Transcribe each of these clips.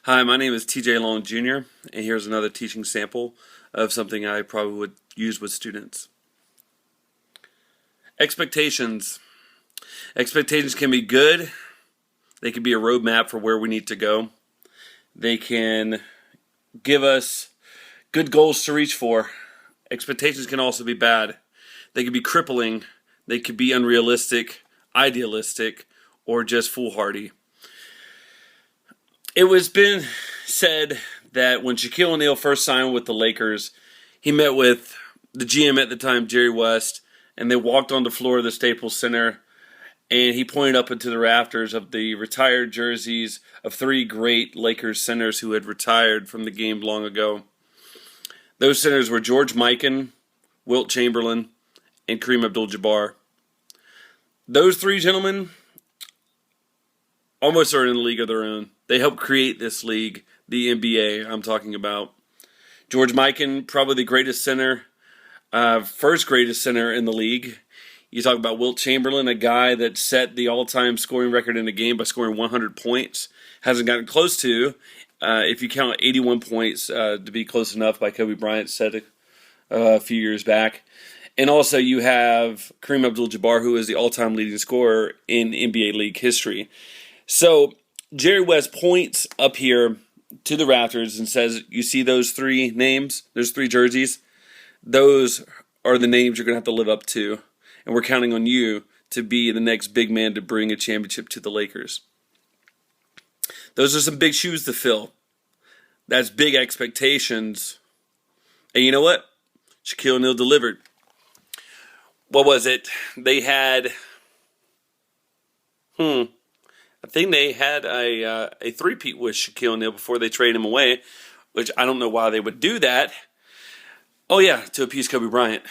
Hi, my name is TJ Long Jr., and here's another teaching sample of something I probably would use with students. Expectations. Expectations can be good. They can be a roadmap for where we need to go. They can give us good goals to reach for. Expectations can also be bad. They can be crippling. They could be unrealistic, idealistic, or just foolhardy. It was been said that when Shaquille O'Neal first signed with the Lakers, he met with the GM at the time, Jerry West, and they walked on the floor of the Staples Center, and he pointed up into the rafters of the retired jerseys of three great Lakers centers who had retired from the game long ago. Those centers were George Mikan, Wilt Chamberlain, and Kareem Abdul-Jabbar. Those three gentlemen almost are in a league of their own. They helped create this league, the NBA I'm talking about. George Mikan, probably the greatest center, first greatest center in the league. You talk about Wilt Chamberlain, a guy that set the all-time scoring record in a game by scoring 100 points. Hasn't gotten close to, if you count 81 points to be close enough by Kobe Bryant said a few years back. And also you have Kareem Abdul-Jabbar, who is the all-time leading scorer in NBA league history. So Jerry West points up here to the rafters and says, you see those three names, those three jerseys? Those are the names you're going to have to live up to. And we're counting on you to be the next big man to bring a championship to the Lakers. Those are some big shoes to fill. That's big expectations. And you know what? Shaquille O'Neal delivered. What was it? They had... I think they had a three-peat with Shaquille O'Neal before they traded him away, which I don't know why they would do that. Oh yeah, to appease Kobe Bryant,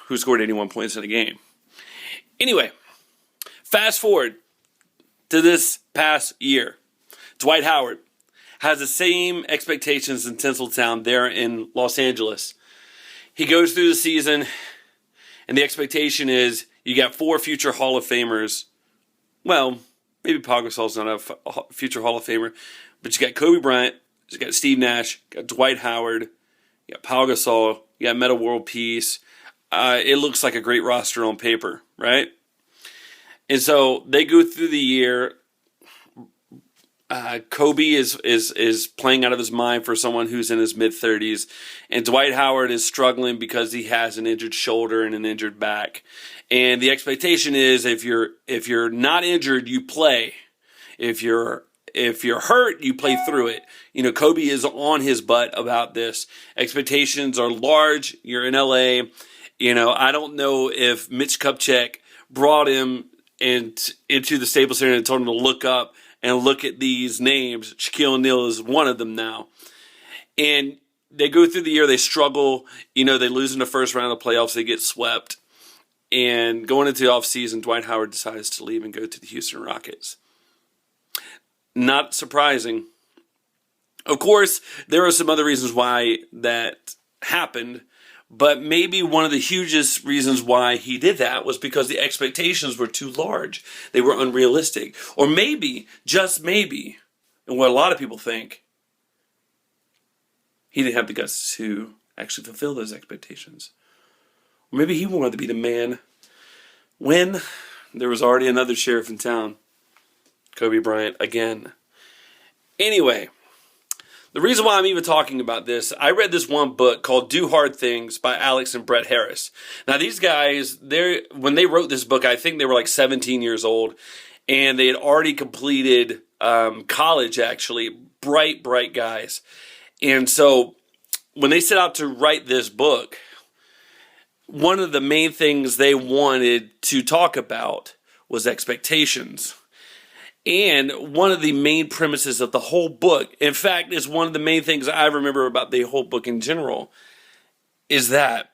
who scored 81 points in a game. Anyway, fast forward to this past year. Dwight Howard has the same expectations in Tinseltown there in Los Angeles. He goes through the season, and the expectation is you got 4 future Hall of Famers. Well, maybe Pau Gasol's not a future Hall of Famer, but you got Kobe Bryant, you got Steve Nash, you got Dwight Howard, you got Pau Gasol, you got Metta World Peace. It looks like a great roster on paper, right? And so they go through the year. Kobe is playing out of his mind for someone who's in his mid-30s, and Dwight Howard is struggling because he has an injured shoulder and an injured back. And the expectation is if you're not injured, you play. If you're hurt, you play through it. You know, Kobe is on his butt about this. Expectations are large. You're in LA. You know, I don't know if Mitch Kupchak brought him into the Staples Center and told him to look up and look at these names. Shaquille O'Neal is one of them now. And they go through the year, they struggle. You know, they lose in the first round of the playoffs, they get swept. And going into the offseason, Dwight Howard decides to leave and go to the Houston Rockets. Not surprising. Of course, there are some other reasons why that happened, but maybe one of the hugest reasons why he did that was because the expectations were too large. They were unrealistic. Or maybe, just maybe, and what a lot of people think, he didn't have the guts to actually fulfill those expectations. Or maybe he wanted to be the man when there was already another sheriff in town. Kobe Bryant again. Anyway, the reason why I'm even talking about this, I read this one book called Do Hard Things by Alex and Brett Harris. Now these guys, when they wrote this book, I think they were like 17 years old, and they had already completed college actually. Bright guys. And so when they set out to write this book, one of the main things they wanted to talk about was expectations. And one of the main premises of the whole book, in fact, is one of the main things I remember about the whole book in general, is that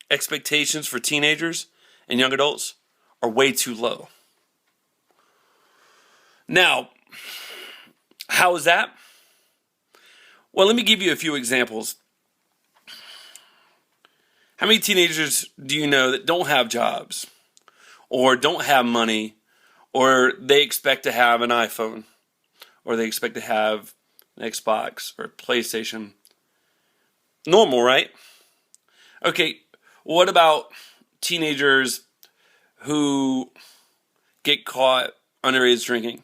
expectations for teenagers and young adults are way too low. Now, how is that? Well, let me give you a few examples. How many teenagers do you know that don't have jobs or don't have money, or they expect to have an iPhone, or they expect to have an Xbox or PlayStation. Normal, right? Okay, what about teenagers who get caught underage drinking?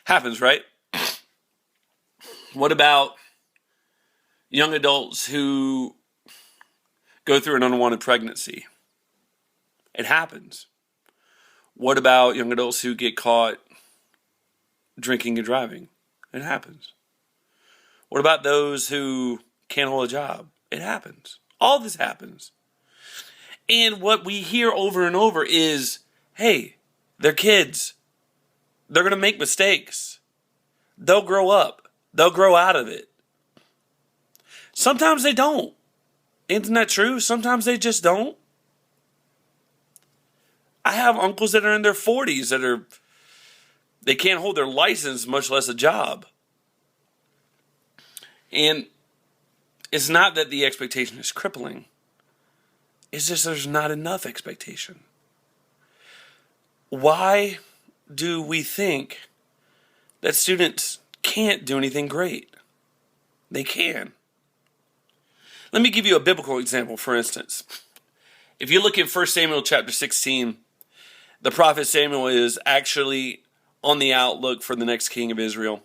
Happens, right? What about young adults who go through an unwanted pregnancy? It happens. What about young adults who get caught drinking and driving? It happens. What about those who can't hold a job? It happens. All this happens. And what we hear over and over is, hey, they're kids. They're going to make mistakes. They'll grow up. They'll grow out of it. Sometimes they don't. Isn't that true? Sometimes they just don't. I have uncles that are in their 40s they can't hold their license, much less a job. And it's not that the expectation is crippling. It's just there's not enough expectation. Why do we think that students can't do anything great? They can. Let me give you a biblical example, for instance. If you look at 1 Samuel chapter 16, the prophet Samuel is actually on the outlook for the next king of Israel.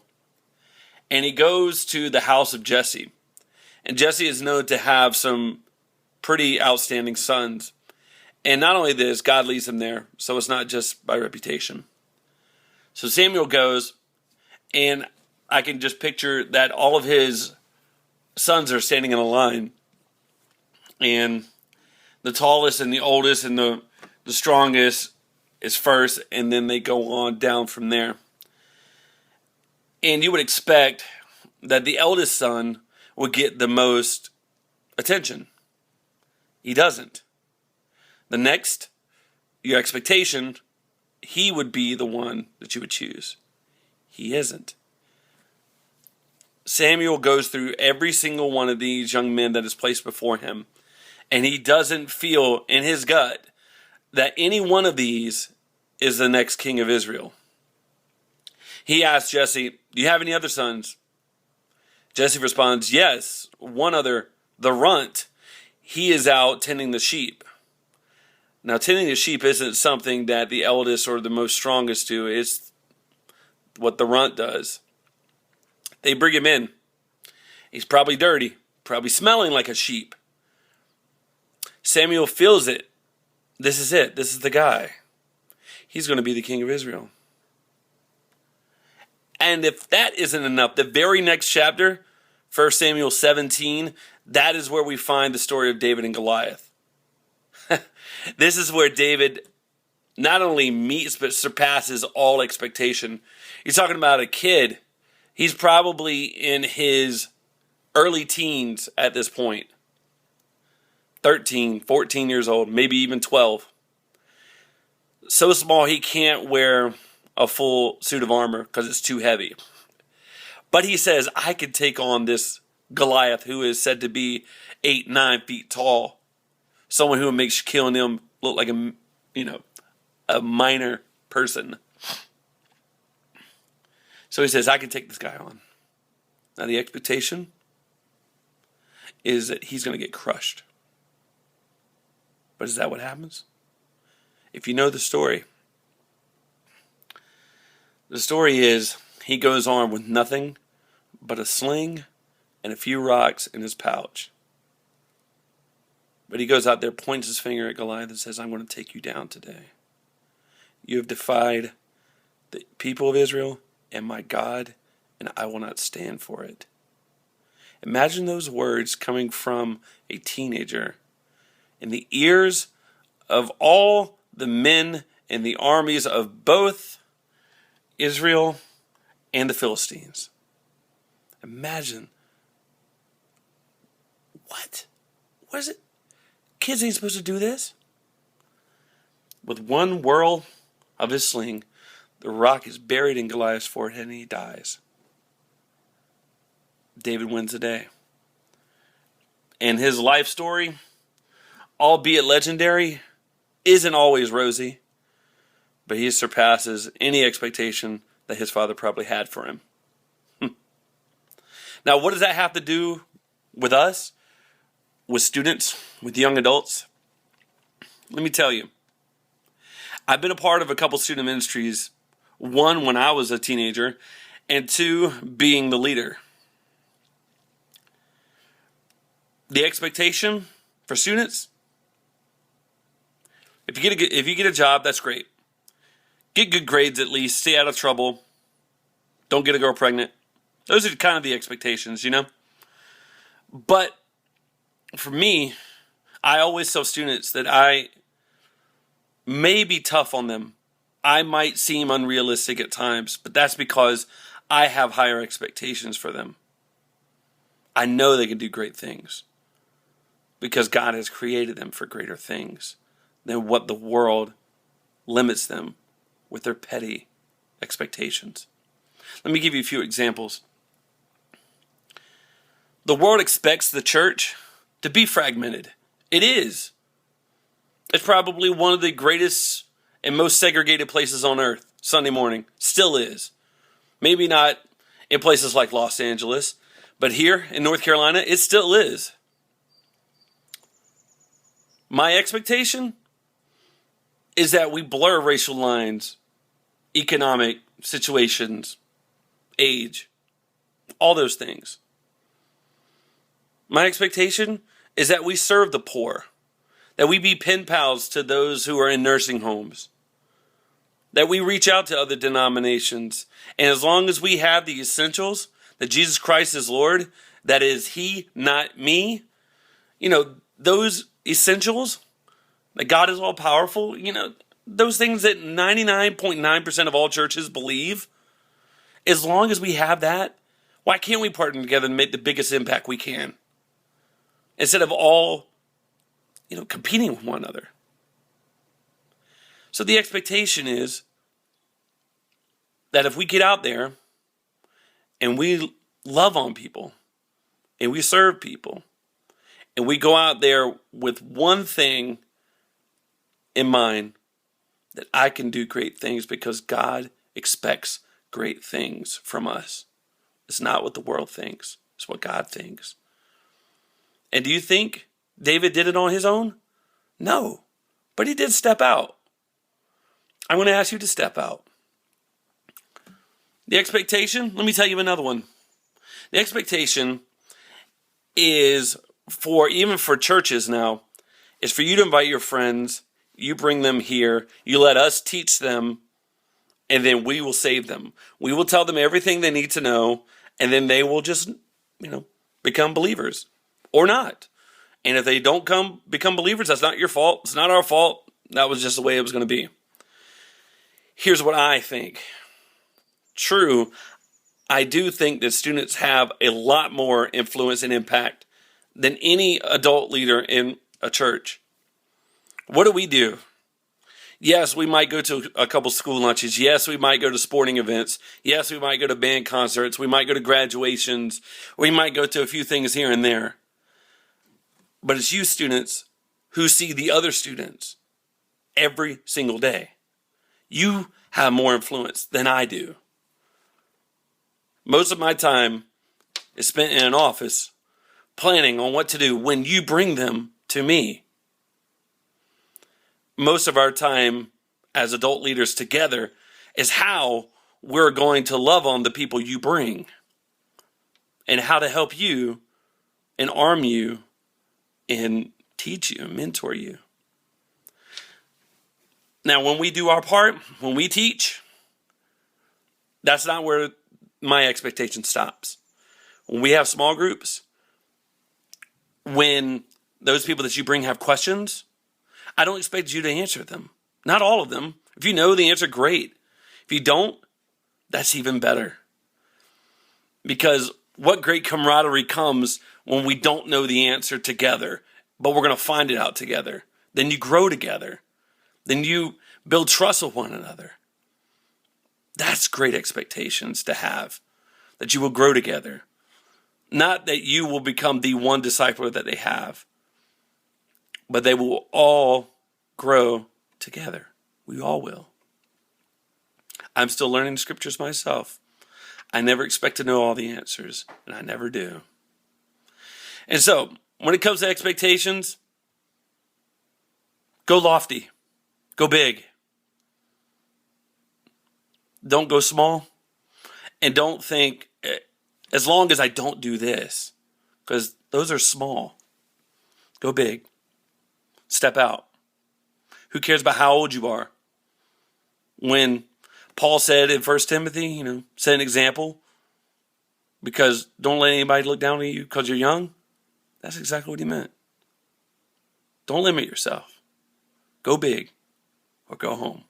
And he goes to the house of Jesse. And Jesse is known to have some pretty outstanding sons. And not only this, God leads him there. So it's not just by reputation. So Samuel goes, and I can just picture that all of his sons are standing in a line. And the tallest and the oldest and the strongest is first, and then they go on down from there. And you would expect that the eldest son would get the most attention. He doesn't. The next, your expectation, he would be the one that you would choose. He isn't. Samuel goes through every single one of these young men that is placed before him, and he doesn't feel in his gut that any one of these is the next king of Israel. He asks Jesse, do you have any other sons? Jesse responds, yes, one other, the runt. He is out tending the sheep. Now, tending the sheep isn't something that the eldest or the most strongest do. It's what the runt does. They bring him in. He's probably dirty, probably smelling like a sheep. Samuel feels it. This is it. This is the guy. He's going to be the king of Israel. And if that isn't enough, the very next chapter, 1 Samuel 17, that is where we find the story of David and Goliath. This is where David not only meets but surpasses all expectation. You're talking about a kid. He's probably in his early teens at this point. 13, 14 years old, maybe even 12. So small he can't wear a full suit of armor because it's too heavy. But he says, I could take on this Goliath who is said to be 8, 9 feet tall. Someone who makes killing him look like a minor person. So he says, I can take this guy on. Now the expectation is that he's going to get crushed. But is that what happens? If you know the story is he goes on with nothing but a sling and a few rocks in his pouch. But he goes out there, points his finger at Goliath and says, I'm going to take you down today. You have defied the people of Israel and my God, and I will not stand for it. Imagine those words coming from a teenager in the ears of all the men in the armies of both Israel and the Philistines. Imagine. What? What is it? Kids ain't supposed to do this. With one whirl of his sling, the rock is buried in Goliath's forehead and he dies. David wins the day. And his life story, albeit legendary, isn't always rosy, but he surpasses any expectation that his father probably had for him. Now, what does that have to do with us, with students, with young adults? Let me tell you. I've been a part of a couple student ministries, one when I was a teenager, and two being the leader. The expectation for students, if you get a job, that's great. Get good grades at least, stay out of trouble, don't get a girl pregnant. Those are kind of the expectations, you know? But for me, I always tell students that I may be tough on them. I might seem unrealistic at times, but that's because I have higher expectations for them. I know they can do great things because God has created them for greater things than what the world limits them with their petty expectations. Let me give you a few examples. The world expects the church to be fragmented. It is. It's probably one of the greatest and most segregated places on earth, Sunday morning. Still is. Maybe not in places like Los Angeles, but here in North Carolina, it still is. My expectation is that we blur racial lines, economic situations, age, all those things. My expectation is that we serve the poor, that we be pen pals to those who are in nursing homes, that we reach out to other denominations, and as long as we have the essentials, that Jesus Christ is Lord, that is He, not me, those essentials, that God is all powerful, those things that 99.9% of all churches believe, as long as we have that, why can't we partner together and make the biggest impact we can? Instead of all, competing with one another. So the expectation is that if we get out there and we love on people and we serve people and we go out there with one thing in mind, that I can do great things because God expects great things from us. It's not what the world thinks. It's what God thinks. And do you think David did it on his own? No. But he did step out. I'm going to ask you to step out. The expectation, let me tell you another one. The expectation is even for churches now, is for you to invite your friends, you bring them here, you let us teach them, and then we will save them. We will tell them everything they need to know, and then they will just, become believers. Or not. And if they don't become believers, that's not your fault. It's not our fault. That was just the way it was going to be. Here's what I think. True, I do think that students have a lot more influence and impact than any adult leader in a church. What do? Yes, we might go to a couple school lunches. Yes, we might go to sporting events. Yes, we might go to band concerts. We might go to graduations. We might go to a few things here and there. But it's you students who see the other students every single day. You have more influence than I do. Most of my time is spent in an office planning on what to do when you bring them to me. Most of our time as adult leaders together is how we're going to love on the people you bring and how to help you and arm you and teach you and mentor you. Now, when we do our part, when we teach, that's not where my expectation stops. When we have small groups, when those people that you bring have questions, I don't expect you to answer them. Not all of them. If you know the answer, great. If you don't, that's even better. Because what great camaraderie comes when we don't know the answer together, but we're going to find it out together. Then you grow together. Then you build trust with one another. That's great expectations to have, that you will grow together. Not that you will become the one disciple that they have, but they will all grow together. We all will. I'm still learning the scriptures myself. I never expect to know all the answers, and I never do. And so, when it comes to expectations, go lofty. Go big. Don't go small. And don't think, as long as I don't do this, because those are small. Go big. Step out. Who cares about how old you are? When Paul said in 1 Timothy, set an example, because don't let anybody look down on you because you're young. That's exactly what he meant. Don't limit yourself. Go big or go home.